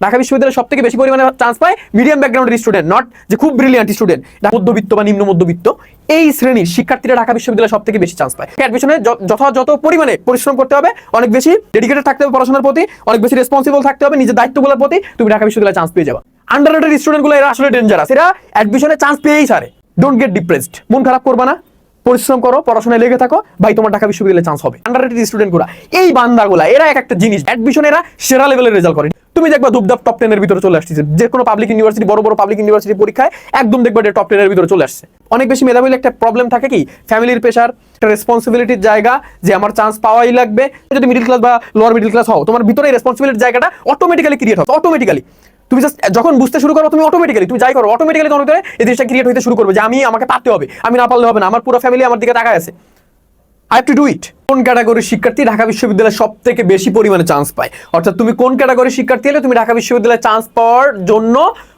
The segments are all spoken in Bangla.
ঢাকা বিশ্ববিদ্যালয়ে সব থেকে বেশি পরিমাণে চান্স পায় মিডিয়াম ব্যাকগ্রাউন্ডের স্টুডেন্ট, নট যে খুব ব্রিলিয়ান্ট স্টুডেন্ট, মধ্যবিত্ত বা নিম্ন মধ্যবিত্ত এই শ্রেণীর শিক্ষার্থীরা ঢাকা বিশ্ববিদ্যালয়ে সব থেকে বেশি চান্স পায়। অ্যাডমিশনে যথাযথ পরিমাণে পরিশ্রম করতে হবে, অনেক বেশি ডেডিকেটেড থাকতে হবে পড়াশোনার প্রতি, অনেক বেশি রেসপন্সিবল থাকতে হবে নিজের দায়িত্বগুলোর প্রতি, তুমি ঢাকা বিশ্ববিদ্যালয়ে চান্স পেয়ে যাবে। আন্ডাররেটেড স্টুডেন্টগুলো এরা আসলে ডেঞ্জারাস, এরা অ্যাডমিশনে চান্স পেয়েই ছাড়ে। ডোন্ট গেট ডিপ্রেসড, মন খারাপ করবা না, পরিশ্রম করো, পড়াশোনায় লেগে থাকো, ভাই তোমার ঢাকা বিশ্ববিদ্যালয়ে চান্স হবে। আন্ডাররেটেড স্টুডেন্টগুলো এই বান্দাগুলা এরা একটা জিনিস, অ্যাডমিশনে এরা সেরা লেভেলের রেজাল্ট করে। তুমি দেখবা ধূপধাপ টপ 10 এর ভিতরে চলে আসছে, যে কোনো পাবলিক ইউনিভার্সিটি, বড় বড় পাবলিক ইউনিভার্সিটি পরীক্ষায় একদম দেখবা টপ 10 এর ভিতরে চলে আসছে। অনেক বেশি মেধাবী একটা প্রবলেম থাকে কি, ফ্যামিলির প্রেশার, একটা রেসপন্সিবিলিটির জায়গা যে আমার চান্স পাওয়াই লাগবে। যদি মিডল ক্লাস বা লোয়ার মিডল ক্লাস হও, তোমার ভিতরে রেসপন্সিবিলিটির জায়গাটা অটোমেটিক্যালি ক্রিয়েট হবে। অটোমেটিক্যালি তুমি জাস্ট যখন বুঝতে শুরু করো, তুমি অটোমেটিক্যালি তুমি যাই করো, অটোমেটিক্যালি তোমার ভিতরে এই জিনিসটা ক্রিয়েট হতে শুরু করবে যে আমাকে পারতে হবে, আমি না পারলে হবে না, আমার পুরো ফ্যামিলি আমার দিকে তাকায় আছে, I have to do it। কোন ক্যাটাগরির শিক্ষার্থী ঢাকা বিশ্ববিদ্যালয়ে সব থেকে বেশি পরিমাণে চান্স পায়, অর্থাৎ তুমি কোন ক্যাটাগরির শিক্ষার্থী হলে তুমি ঢাকা বিশ্ববিদ্যালয়ে চান্স পাওয়ার জন্য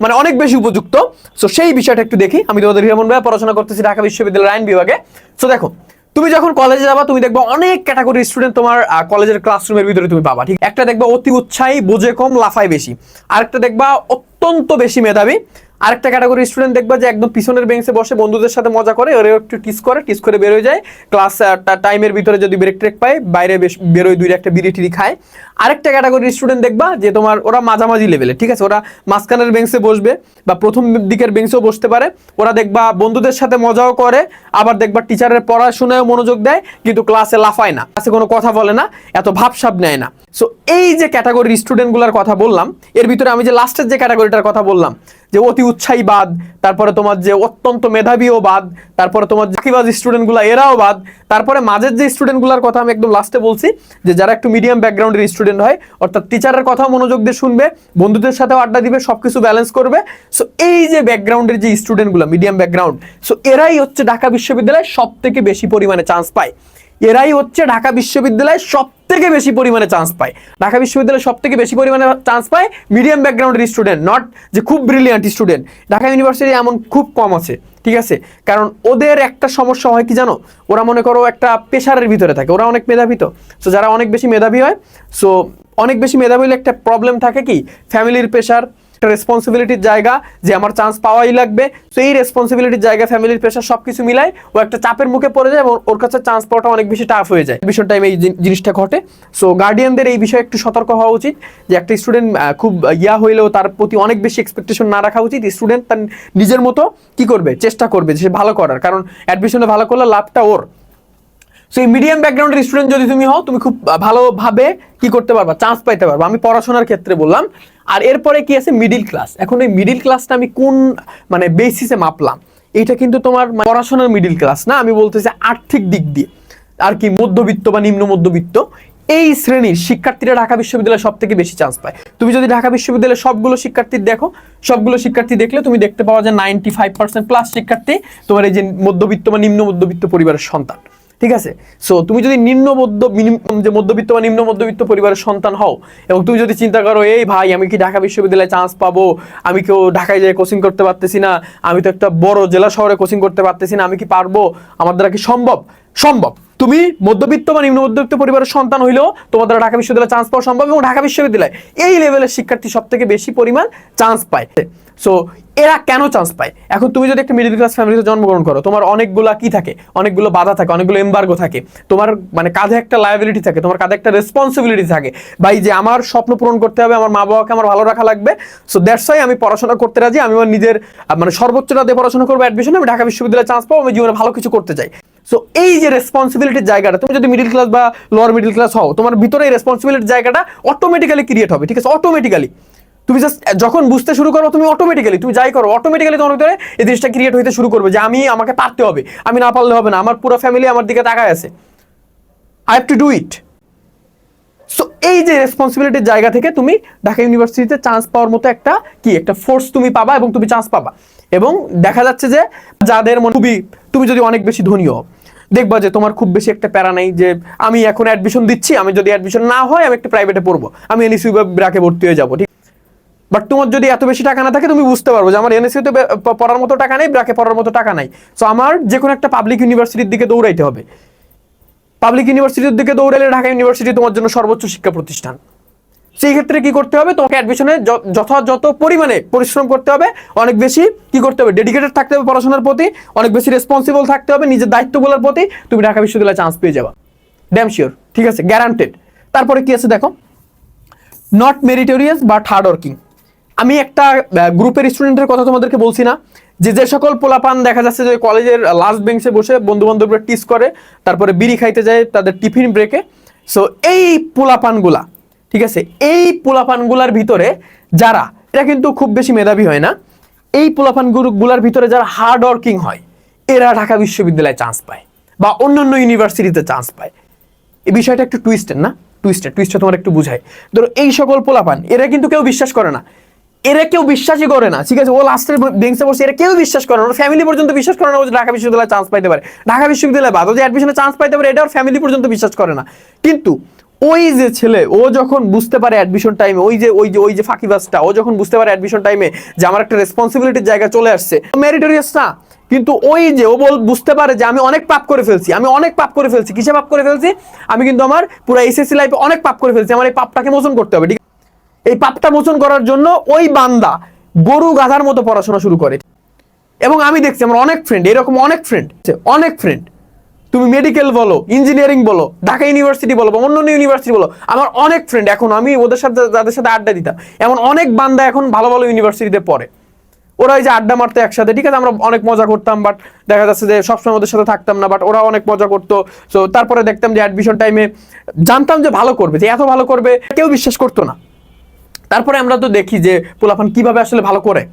মানে অনেক বেশি উপযুক্ত। সো সেই বিষয়টা একটু দেখি। আমি তোমাদের হিরামন ভাইয়া পড়াশোনা করতেছি ঢাকা বিশ্ববিদ্যালয়ের আইন বিভাগে। সো দেখো, তুমি যখন কলেজে যাবা তুমি দেখবা অনেক ক্যাটাগরির স্টুডেন্ট তোমার কলেজের ক্লাসরুমের ভিতরে তুমি পাবা, ঠিক? একটা দেখবা অতি উৎসাহী, বোঝে কম, লাফায় বেশি। আরেকটা দেখবা অত্যন্ত বেশি মেধাবী। আরেকটা ক্যাটাগরির স্টুডেন্ট দেখবা যে একদম পিছনের বেঞ্চে বসে বন্ধুদের সাথে মজা করে, ওরা একটু টিস করে বের হয়ে যায়, ক্লাস টাইমের ভিতরে যদি ব্রেক ট্রেক পায় বাইরে বেরোয়, দুই একটা বিড়ি টিড়ি খায়। আরেকটা ক্যাটাগরির স্টুডেন্ট দেখবা যে তোমার ওরা মাঝামাঝি লেভেলে, ঠিক আছে, ওরা মাঝখানের বেঞ্চে বসবে বা প্রথম দিকের বেঞ্চেও বসতে পারে। ওরা দেখবা বন্ধুদের সাথে মজাও করে, আবার দেখবা টিচারের পড়াশোনায় মনোযোগ দেয়, কিন্তু ক্লাসে লাফায় না, ক্লাসে কোনো কথা বলে না, এত ভাবসাব নেয় না। সো এই যে ক্যাটাগরির স্টুডেন্টগুলোর কথা বললাম, এর ভিতরে আমি যে লাস্টের যে ক্যাটাগরিটার কথা বললাম যে অতি উৎসাহী বাদ, তারপরে তোমার যে অত্যন্ত মেধাবীও বাদ, তারপরে তোমার চাকরিবাজ স্টুডেন্টগুলো এরাও বাদ, তারপরে মাঝের যে স্টুডেন্টগুলোর কথা আমি একদম লাস্টে বলছি, যে যারা একটু মিডিয়াম ব্যাকগ্রাউন্ডের স্টুডেন্ট হয়, অর্থাৎ টিচারের কথাও মনোযোগ দিয়ে শুনবে, বন্ধুদের সাথেও আড্ডা দিবে, সবকিছু ব্যালেন্স করবে। সো এই যে ব্যাকগ্রাউন্ডের যে স্টুডেন্টগুলো মিডিয়াম ব্যাকগ্রাউন্ড, সো এরাই হচ্ছে ঢাকা বিশ্ববিদ্যালয়ে সব থেকে বেশি পরিমাণে চান্স পায়। এরাই হচ্ছে ঢাকা বিশ্ববিদ্যালয়ে সব থেকে বেশি পরিমাণে চান্স পায়। ঢাকা বিশ্ববিদ্যালয়ে সব থেকে বেশি পরিমাণে চান্স পায় মিডিয়াম ব্যাকগ্রাউন্ডের স্টুডেন্ট, নট যে খুব ব্রিলিয়ান্ট স্টুডেন্ট। ঢাকা ইউনিভার্সিটি এমন খুব কম আছে, ঠিক আছে, কারণ ওদের একটা সমস্যা হয় কি জানো, ওরা মনে করো একটা প্রেশারের ভিতরে থাকে, ওরা অনেক মেধাবী। তো সো যারা অনেক বেশি মেধাবী হয়, সো অনেক বেশি মেধাবী হলে একটা প্রবলেম থাকে কি, ফ্যামিলির প্রেশার, রেসপন্সিবিলিটির জায়গা যে আমার চান্স পাওয়াই লাগবে। তো এই রেসপন্সিবিলিটির জায়গা, ফ্যামিলির প্রেশার সবকিছু মিলাই ও একটা চাপের মুখে পড়ে যায় এবং ওর কাছে চান্স পাওয়াটা অনেক বেশি টাফ হয়ে যায়। ভীষণ টাইমে এই জিনিসটা ঘটে। সো গার্ডিয়ানদের এই বিষয়ে একটু সতর্ক হওয়া উচিত যে একটা স্টুডেন্ট খুব হইলেও তার প্রতি অনেক বেশি এক্সপেকটেশন না রাখা উচিত। স্টুডেন্ট তার নিজের মতো কি করবে, চেষ্টা করবে সে ভালো করার, কারণ অ্যাডমিশনে ভালো করলে লাভটা ওর। সো এই মিডিয়াম ব্যাকগ্রাউন্ডের স্টুডেন্ট যদি তুমি হও, তুমি খুব ভালোভাবে কি করতে পারবা, চান্স পাইতে পারবা। আমি পড়াশোনার ক্ষেত্রে বললাম। আর এরপরে কি আছে, মিডিল ক্লাস। এখন এই মিডিল ক্লাসটা আমি কোন মানে বেসিসে মাপলাম, এটা কিন্তু তোমার পড়াশোনার মিডিল ক্লাস না, আমি বলতেছি আর্থিক দিক দিয়ে আর কি মধ্যবিত্ত বা নিম্ন মধ্যবিত্ত এই শ্রেণীর শিক্ষার্থীরা ঢাকা বিশ্ববিদ্যালয়ে সব থেকে বেশি চান্স পায়। তুমি যদি ঢাকা বিশ্ববিদ্যালয়ে সবগুলো শিক্ষার্থী দেখো, সবগুলো শিক্ষার্থী দেখলে তুমি দেখতে পাওয়া যায় 95% প্লাস শিক্ষার্থী তোমার এই যে মধ্যবিত্ত বা নিম্ন মধ্যবিত্ত পরিবারের সন্তান, ঠিক আছে। সো তুমি যদি মধ্যবিত্ত বা নিম্ন মধ্যবিত্ত পরিবারের সন্তান হও এবং তুমি যদি চিন্তা করো এই ভাই আমি কি ঢাকা বিশ্ববিদ্যালয়ে চান্স পাবো, আমি কেউ ঢাকায় যেয়ে কোচিং করতে পারতেছি না, আমি তো একটা বড় জেলা শহরে কোচিং করতে পারতেছি না, আমি কি পারবো, আমার দ্বারা কি সম্ভব? সম্ভব। তুমি মধ্যবিত্ত বা নিম্ন মধ্যবিত্ত পরিবারের সন্তান হইলেও তোমার দ্বারা ঢাকা বিশ্ববিদ্যালয়ে চান্স পাওয়া সম্ভব এবং ঢাকা বিশ্ববিদ্যালয় এই লেভেলের শিক্ষার্থী সব থেকে বেশি পরিমাণ চান্স পায়। সো এরা কেন চান্স পায়? এখন তুমি যদি একটা মিডল ক্লাস ফ্যামিলিতে জন্মগ্রহণ করো, তোমার অনেকগুলো কি থাকে, অনেকগুলো বাধা থাকে, অনেকগুলো এমবার্গো থাকে, তোমার মানে কাঁধে একটা লায়াবিলিটি থাকে, তোমার কাঁধে একটা রেসপন্সিবিলিটি থাকে, ভাই যে আমার স্বপ্ন পূরণ করতে হবে, আমার মা বাবাকে আমার ভালো রাখা লাগবে। সো দ্যাটস ওয়াই আমি পড়াশোনা করতে রাজি, আমি আমার নিজের মানে সর্বোচ্চটা দিয়ে পড়াশোনা করবো, অ্যাডমিশন আমি ঢাকা বিশ্ববিদ্যালয়ে চান্স পাবো, আমি জীবনে ভালো কিছু করতে চাই। সো এই যে রেসপন্সিবিলিটির জায়গাটা, তুমি যদি মিডল ক্লাস বা লোয়ার মিডল ক্লাস হও, তোমার ভিতরে এই রেসপন্সিবিলিটির জায়গাটা অটোমেটিক্যালি ক্রিয়েট হবে, ঠিক আছে, অটোমেটিক্যালি। তুমি জাস্ট যখন বুঝতে শুরু করো, তুমি অটোমেটিক্যালি তুমি যাই করো, অটোমেটিক্যালি তোমার ভিতরে এই জিনিসটা ক্রিয়েট হইতে শুরু করবে যে আমাকে পারতে হবে, আমি না পারলে হবে না, আমার পুরো ফ্যামিলি আমার দিকে তাকায় আছে, I have to do it. So এই যে রেসপন্সিবিলিটির জায়গা থেকে তুমি ঢাকা ইউনিভার্সিটিতে চান্স পাওয়ার মতো একটা ফোর্স তুমি পাবা এবং তুমি চান্স পাবা। এবং দেখা যাচ্ছে যে যাদের মনে খুবই, তুমি যদি অনেক বেশি ধনী হও, দেখবা যে তোমার খুব বেশি একটা প্যারা নাই যে আমি এখন অ্যাডমিশন দিচ্ছি, আমি যদি অ্যাডমিশন না হয় আমি একটা প্রাইভেটে পড়বো, আমি এনএসইউ বা ব্র্যাকে ভর্তি হয়ে যাবো, ঠিক। বাট তোমার যদি এত বেশি টাকা না থাকে, তুমি বুঝতে পারবো যে আমার এনএসইউতে পড়ার মতো টাকা নেই, ব্র্যাকে পড়ার মতো টাকা নাই। সো আমার যে কোনো একটা পাবলিক ইউনিভার্সিটির দিকে দৌড়াইতে হবে। পাবলিক ইউনিভার্সিটির দিকে দৌড়ালে ঢাকা ইউনিভার্সিটি তোমার জন্য সর্বোচ্চ শিক্ষা প্রতিষ্ঠান। সেই ক্ষেত্রে কি করতে হবে, তোমাকে অ্যাডমিশনে যথাযথ পরিমাণে পরিশ্রম করতে হবে, অনেক বেশি কি করতে হবে, ডেডিকেটেড থাকতে হবে পড়াশোনার প্রতি, অনেক বেশি রেসপন্সিবল থাকতে হবে নিজের দায়িত্বগুলোর প্রতি, তুমি ঢাকা বিশ্ববিদ্যালয়ে চান্স পেয়ে যাবা, ড্যাম শিওর, ঠিক আছে, গ্যারান্টেড। তারপরে কি আছে দেখো, not meritorious but hard working. আমি একটা গ্রুপের স্টুডেন্টের কথা তোমাদেরকে বলছি না, যে সকল পোলাপান দেখা যাচ্ছে যে কলেজের লাস্ট বেঞ্চে বসে বন্ধু বান্ধবরা টিস করে, তারপরে বিড়ি খাইতে যায় তাদের টিফিন ব্রেকে। সো এই পোলাপানগুলা, ঠিক আছে, এই পোলাপানগুলার ভিতরে যারা, এটা কিন্তু খুব বেশি মেধাবী হয় না, এই পোলাপানগুলার ভিতরে যারা হার্ড ওয়ার্কিং হয়, এরা ঢাকা বিশ্ববিদ্যালয়ে চান্স পায় বা অন্যান্য ইউনিভার্সিটিতে চান্স পায়। এই বিষয়টা একটু টুইস্টেড না, টুইস্টটা তোমার একটু বুঝাই। ধরো এই সকল পোলাপান, এরা কিন্তু কেউ বিশ্বাস করে না, এরা কেউ বিশ্বাসই করে না, ঠিক আছে, ও লাস্টের বেঞ্চে বসে, এরা কেউ বিশ্বাস করে না, ওর ফ্যামিলি পর্যন্ত বিশ্বাস করে না ও ঢাকা বিশ্ববিদ্যালয়ে চান্স পাইতে পারে, ঢাকা বিশ্ববিদ্যালয়ে বাদ, ও যে অ্যাডমিশনে চান্স পাইতে পারে এটা ওর ফ্যামিলি পর্যন্ত বিশ্বাস করে না। কিন্তু ওই যে ছেলে, ও যখন বুঝতে পারে অ্যাডমিশন টাইমে, ওই যে ফাঁকিবাজটা, ও যখন বুঝতে পারে অ্যাডমিশন টাইমে যে আমার একটা রেসপন্সিবিলিটির জায়গা চলে আসছে, মেরিটোরিয়াস না, কিন্তু ওই যে ও বুঝতে পারে যে আমি অনেক পাপ করে ফেলছি, কিসে পাপ করে ফেলছি, আমি কিন্তু আমার পুরো এসএসসি লাইফে অনেক পাপ করে ফেলছি, আমার এই পাপটাকে মোচন করতে হবে, ঠিক। এই পাপটা মোচন করার জন্য ওই বান্দা গরু গাধার মতো পড়াশোনা শুরু করে। এবং আমি দেখছি আমার অনেক ফ্রেন্ড, এরকম অনেক ফ্রেন্ড, তুমি মেডিকেল বলো, ইঞ্জিনিয়ারিং বলো, ঢাকা ইউনিভার্সিটি বলো বা অন্যান্য ইউনিভার্সিটি বলো, আমার অনেক ফ্রেন্ড, এখন আমি ওদের সাথে যাদের সাথে আড্ডা দিতাম, এমন অনেক বান্দা এখন ভালো ভালো ইউনিভার্সিটিতে পড়ে। ওরা এই যে আড্ডা মারতো একসাথে, ঠিক আছে, আমরা অনেক মজা করতাম, বাট দেখা যাচ্ছে যে সবসময় ওদের সাথে থাকতাম না, বাট ওরা অনেক মজা করতো। সো তারপরে দেখতাম যে অ্যাডমিশন টাইমে জানতাম যে ভালো করবে, যে এত ভালো করবে কেউ বিশ্বাস করতো না। তারপরে আমরা তো দেখি যে পোলাপান কিভাবে আসলে ভালো করে,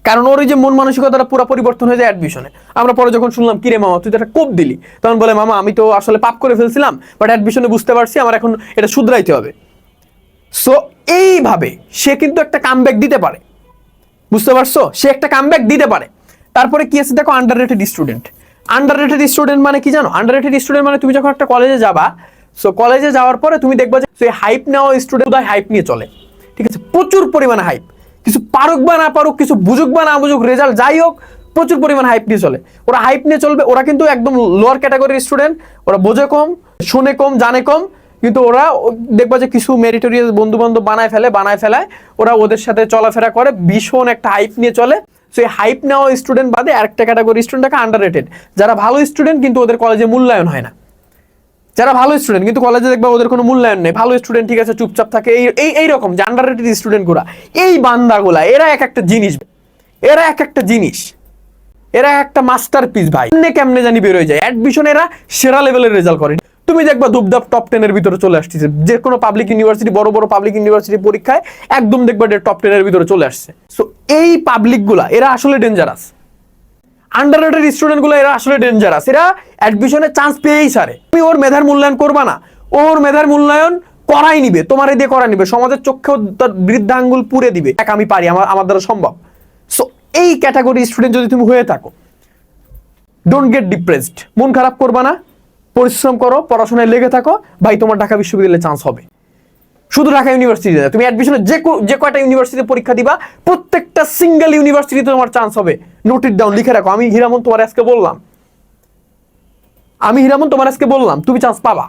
কারণ ওর ওই যে মন মানসিকতাটা পুরো পরিবর্তন হয়ে যায় অ্যাডমিশনে। আমরা পরে যখন শুনলাম কিরে মামা তুই তো একটা কোপ দিলি, তখন বলে মামা আমি তো আসলে পাপ করে ফেলছিলাম, বাট অ্যাডমিশনে বুঝতে পারছি আমার এখন এটা শুধরাইতে হবে। সো এইভাবে সে কিন্তু একটা কামব্যাক দিতে পারে, বুঝতে পারছো, সে একটা কামব্যাক দিতে পারে। তারপরে কি আছে দেখো, আন্ডাররেটেড স্টুডেন্ট মানে কি জানো, আন্ডাররেটেড স্টুডেন্ট মানে তুমি যখন একটা কলেজে যাবা, সো কলেজে যাওয়ার পরে তুমি দেখবা যে সেই হাইপ নেওয়া স্টুডেন্ট হাইপ নিয়ে চলে, ঠিক আছে, প্রচুর পরিমাণে হাইপ, কিছু পারুক বা না পারুক, কিছু বুঝুক বা না বুঝুক, রেজাল্ট যাই হোক, প্রচুর পরিমাণে হাইপ নিয়ে চলে। ওরা হাইপ নিয়ে চলবে, ওরা কিন্তু একদম লোয়ার ক্যাটাগরির স্টুডেন্ট, ওরা বোঝে কম, শুনে কম, জানে কম, কিন্তু ওরা দেখবা যে কিছু মেরিটোরিয়াস বন্ধু বান্ধব বানায় ফেলায়, ওরা ওদের সাথে চলাফেরা করে, ভীষণ একটা হাইপ নিয়ে চলে। সো এই হাইপ নেওয়া স্টুডেন্ট বাদে আরেকটা ক্যাটাগরি স্টুডেন্ট থাকে আন্ডাররেটেড, যারা ভালো স্টুডেন্ট কিন্তু ওদের কলেজে মূল্যায়ন হয় না, যারা ভালো স্টুডেন্ট কিন্তু কলেজে দেখবা ওদের কোনো মূল্যায়ন নেই, ভালো স্টুডেন্ট ঠিক আছে চুপচাপ থাকে, এইরকম যে আন্ডাররেটেড স্টুডেন্টগুলা, এই বান্দাগুলা, এরা এক একটা জিনিস, এরা একটা মাস্টারপিস ভাই, কেমনে জানি বের হয়ে যায় অ্যাডমিশন, এরা সেরা লেভেলের রেজাল্ট করে। তুমি দেখবা ধুপধাপ টপ 10 এর ভিতরে চলে আসছে, যে কোনো পাবলিক ইউনিভার্সিটি, বড় বড় পাবলিক ইউনিভার্সিটি পরীক্ষায় একদম দেখবা টপ 10 এর ভিতরে চলে আসছে। সো এই পাবলিকগুলা এরা আসলে ডেঞ্জারাস, আন্ডাররেটেড স্টুডেন্টগুলো এরা আসলে ডেঞ্জারাস, এরা অ্যাডমিশনে চান্স পেয়েই ছাড়ে। তুমি ওর মেধার মূল্যায়ন করবা না, ওর মেধার মূল্যায়ন করাই নিবে, তোমার দিয়ে করা নিবে, সমাজের চোখেও তার বৃদ্ধাঙ্গুল পুড়ে দিবে, এক আমি পারি, আমার দ্বারা সম্ভব। সো এই ক্যাটাগরি স্টুডেন্ট যদি তুমি হয়ে থাকো, ডোন্ট গেট ডিপ্রেসড, মন খারাপ করবা না, পরিশ্রম করো, পড়াশোনায় লেগে থাকো, ভাই তোমার ঢাকা বিশ্ববিদ্যালয়ে চান্স হবে। শুধু ঢাকা ইউনিভার্সিটিতে, তুমি অ্যাডমিশনে যে কয়টা ইউনিভার্সিটিতে পরীক্ষা দিবা, প্রত্যেকটা সিঙ্গেল ইউনিভার্সিটিতে তোমার চান্স হবে। নোট ইট ডাউন, লিখে রাখো, আমি হিরামন তোমার আজকে বললাম, তুমি চান্স পাবা,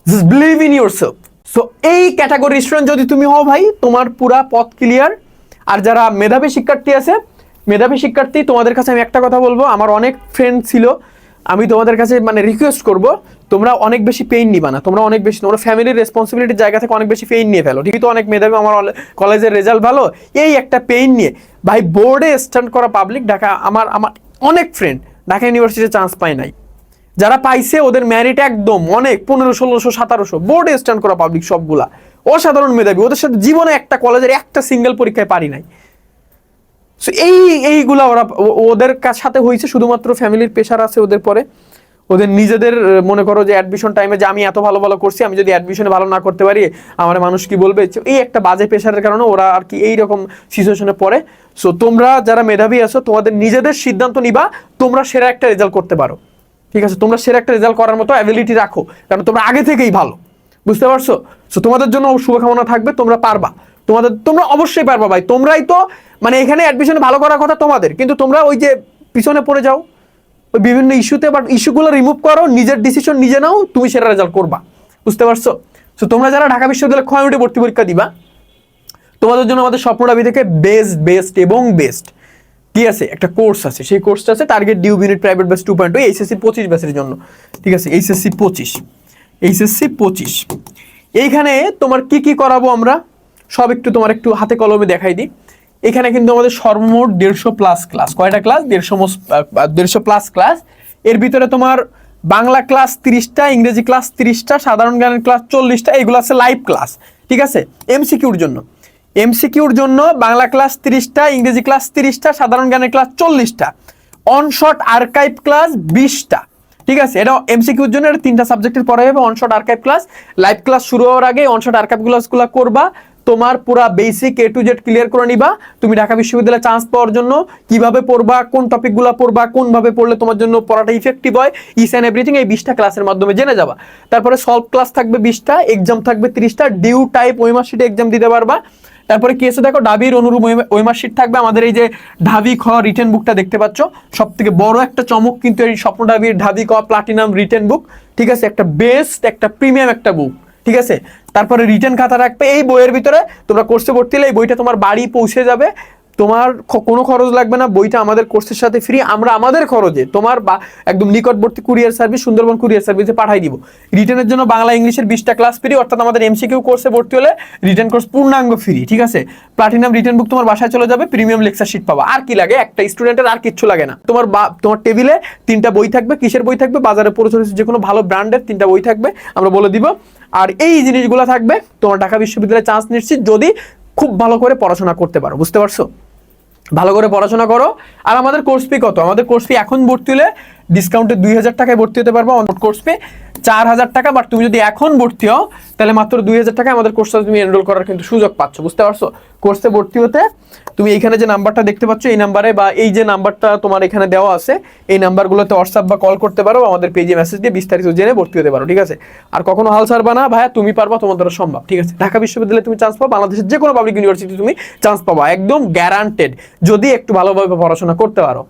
just believe in yourself. So এই ক্যাটাগরি স্টুডেন্ট যদি তুমি হও ভাই, তোমার পুরা পথ ক্লিয়ার। আর যারা মেধাবী শিক্ষার্থী, তোমাদের কাছে আমি একটা কথা বলবো, আমার অনেক ফ্রেন্ড ছিল, আমি তোমাদের কাছে মানে রিকোয়েস্ট করব, তোমরা অনেক বেশি পেইন নিবা না, তোমরা ফ্যামিলির রেসপন্সিবিলিটির জায়গা থেকে অনেক বেশি পেইন নিয়ে ফেলো, ঠিকই তো অনেক মেধাবী, আমার কলেজের রেজাল্ট ভালো, এই একটা পেইন নিয়ে ভাই বোর্ডে স্ট্যান্ড করা পাবলিক ঢাকা, আমার অনেক ফ্রেন্ড ঢাকা ইউনিভার্সিটিতে চান্স পায় নাই, যারা পাইছে ওদের ম্যারিট একদম অনেক 1500, 1600, 1700, বোর্ডে স্ট্যান্ড করা পাবলিক সবগুলা অসাধারণ মেধাবী, ওদের সাথে জীবনে একটা কলেজের একটা সিঙ্গেল পরীক্ষায় পারি নাই। সো এইগুলা ওদের সাথে হয়েছে শুধুমাত্র ফ্যামিলির প্রেশার আছে ওদের, পরে ওদের নিজেদের মনে করো যে অ্যাডমিশন টাইমে যে আমি এত ভালো করছি, আমি যদি অ্যাডমিশনে ভালো না করতে পারি আমার মানুষ কি বলবে, এই একটা বাজে প্রেশারের কারণে ওরা আর কি এইরকম সিচুয়েশনে পড়ে। সো তোমরা যারা মেধাবী আছো, তোমাদের নিজেদের সিদ্ধান্ত নিবা, তোমরা সেরা একটা রেজাল্ট করতে পারো, ঠিক আছে, তোমরা সেরা একটা রেজাল্ট করার মতো অ্যাবিলিটি রাখো, কারণ তোমরা আগে থেকেই ভালো, বুঝতে পারছো। সো তোমাদের জন্য শুভকামনা থাকবে, তোমরা পারবা, তোমরা অবশ্যই পারবা ভাই, তোমরাই তো মানে এখানে অ্যাডমিশনে ভালো করার কথা তোমাদের, কিন্তু তোমরা ওই যে পিছনে পড়ে যাও ওই বিভিন্ন ইস্যুতে, বাট ইস্যুগুলো রিমুভ করো, নিজের ডিসিশন নিজে নাও, তুমি সেটা রেজাল্ট করবা, বুঝতে পারছো। তো তোমরা যারা ঢাকা বিশ্ববিদ্যালয়ে ক্ষয়মুটি ভর্তি পরীক্ষা দিবা, তোমাদের জন্য আমাদের স্বপ্নডাবি থেকে বেস্ট এবং বেস্ট কি আছে একটা কোর্স আছে, সেই কোর্সটা আছে target due unit private batch 2.2 HSC 25 ব্যাচের জন্য। ঠিক আছে, এইচএসসি 25 এইখানে তোমার কি কি করাবো আমরা সব একটু তোমার একটু হাতে কলমে দেখাই দিই। এখানে কিন্তু আমাদের সর্বমোট 150+ ক্লাস। কয়টা ক্লাস? 150+ ক্লাস। এর ভিতরে তোমার বাংলা ক্লাস 30টা, ইংরেজি ক্লাস 30টা, সাধারণ জ্ঞানের ক্লাস 40টা, এগুলো আছে লাইভ ক্লাস। ঠিক আছে, এমসিকিউর জন্য বাংলা ক্লাস 30টা, ইংরেজি ক্লাস 30টা, সাধারণ জ্ঞানের ক্লাস 40টা, অনশট আর্কাইভ ক্লাস 20টা। ঠিক আছে, এটা এমসিকিউর জন্য, এটা 3টা সাবজেক্টের পরে হবে অনশট আর্কাইভ ক্লাস। লাইভ ক্লাস শুরু হওয়ার আগে অনশট আর্কাইভ ক্লাসগুলো করবা, তোমার পুরা basic A to Z clear করে নিবা। তুমি ঢাকা বিশ্ববিদ্যালয়ে চান্স পাওয়ার জন্য কিভাবে পড়বা, কোন টপিকগুলো পড়বা, কোনভাবে পড়লে তোমার জন্য পড়াটা ইফেক্টিভ হয়, ইচ অ্যান্ড এভরিথিং এই 20টা ক্লাসের মাধ্যমে জেনে যাবা। তারপরে সলভ ক্লাস থাকবে 20টা, এক্সাম থাকবে 30টা, ডিউ টাইপ ওয়েমার শিটে এক্সাম দিতে পারবা। তারপরে কি আছে দেখো, ঢাবির অনুরূপ ওয়েমার শিট থাকবে। আমাদের এই যে ঢাবি খ রিটেন বুকটা দেখতে পাচ্ছ, সব থেকে বড় একটা চমক কিন্তু এই স্বপ্ন ঢাবির ঢাবি খ প্লাটিনাম রিটেন বুক। ঠিক আছে, একটা বেস্ট একটা প্রিমিয়াম একটা বুক। ঠিক আছে, তারপরে রিটেন খাতা রাখবে। এই বইয়ের ভিতরে তোমরা কোর্সে ভর্তি হলে এই বইটা তোমার বাড়ি পৌঁছে যাবে, তোমার কোনো খরচ লাগবে না, বইটা আমাদের কোর্সের সাথে ফ্রি। আমরা আমাদের খরচে তোমার একদম নিকটবর্তী কুরিয়ার সার্ভিস, সুন্দরবন কুরিয়ার সার্ভিসে পাঠাই দিব। রিটেনের জন্য বাংলা ইংলিশের 20টা ক্লাস ফ্রি, অর্থাৎ আমাদের এমসিকিউ কোর্সে ভর্তি হলে রিটেন কোর্স পূর্ণাঙ্গ ফ্রি। ঠিক আছে, প্লাটিনাম রিটেন বুক তোমার বাসায় চলে যাবে, প্রিমিয়াম লেকচার শিট পাবা। আর কি লাগে, একটা স্টুডেন্টের আর কিচ্ছু লাগে না। তোমার টেবিলে 3টা বই থাকবে। কিসের বই থাকবে? বাজারে প্রচলিত যে কোনো ভালো ব্র্যান্ডের 3টা বই থাকবে, আমরা বলে দিব। আর এই জিনিসগুলো থাকবে, তোমার ঢাকা বিশ্ববিদ্যালয়ে চান্স নিশ্চিত যদি খুব ভালো করে পড়াশোনা করতে পারো। বুঝতে পারছো? ভালো করে পড়াশোনা করো। আর আমাদের কোর্স ফি কত? আমাদের কোর্স ফি এখন ভর্তি হলে ডিসকাউন্টে 2000 টাকায় ভর্তি হতে পারবো। আমাদের কোর্স ফি 4000 টাকা, বাট তুমি যদি এখন ভর্তি হও তাহলে মাত্র 2000 টাকায় আমাদের কোর্সটা তুমি এনরোল করার কিন্তু সুযোগ পাচ্ছ। বুঝতে পারছো? কোর্সে ভর্তি হতে তুমি এইখানে যে নাম্বারটা দেখতে পাচ্ছ, এই নাম্বারে বা এই যে নাম্বারটা তোমার এখানে দেওয়া আছে, এই নাম্বারগুলোতে হোয়াটসঅ্যাপ বা কল করতে পারো, আমাদের পেজে মেসেজ দিয়ে বিস্তারিত জেনে ভর্তি হতে পারো। ঠিক আছে, আর কখনো হাল ছাড়বা না ভাইয়া, তুমি পারবা, তোমার দ্বারা সম্ভব। ঠিক আছে, ঢাকা বিশ্ববিদ্যালয়ে তুমি চান্স পাবা, বাংলাদেশের যে কোনো পাবলিক ইউনিভার্সিটি তুমি চান্স পাবা, একদম গ্যারান্টেড, যদি একটু ভালোভাবে পড়াশোনা করতে পারো।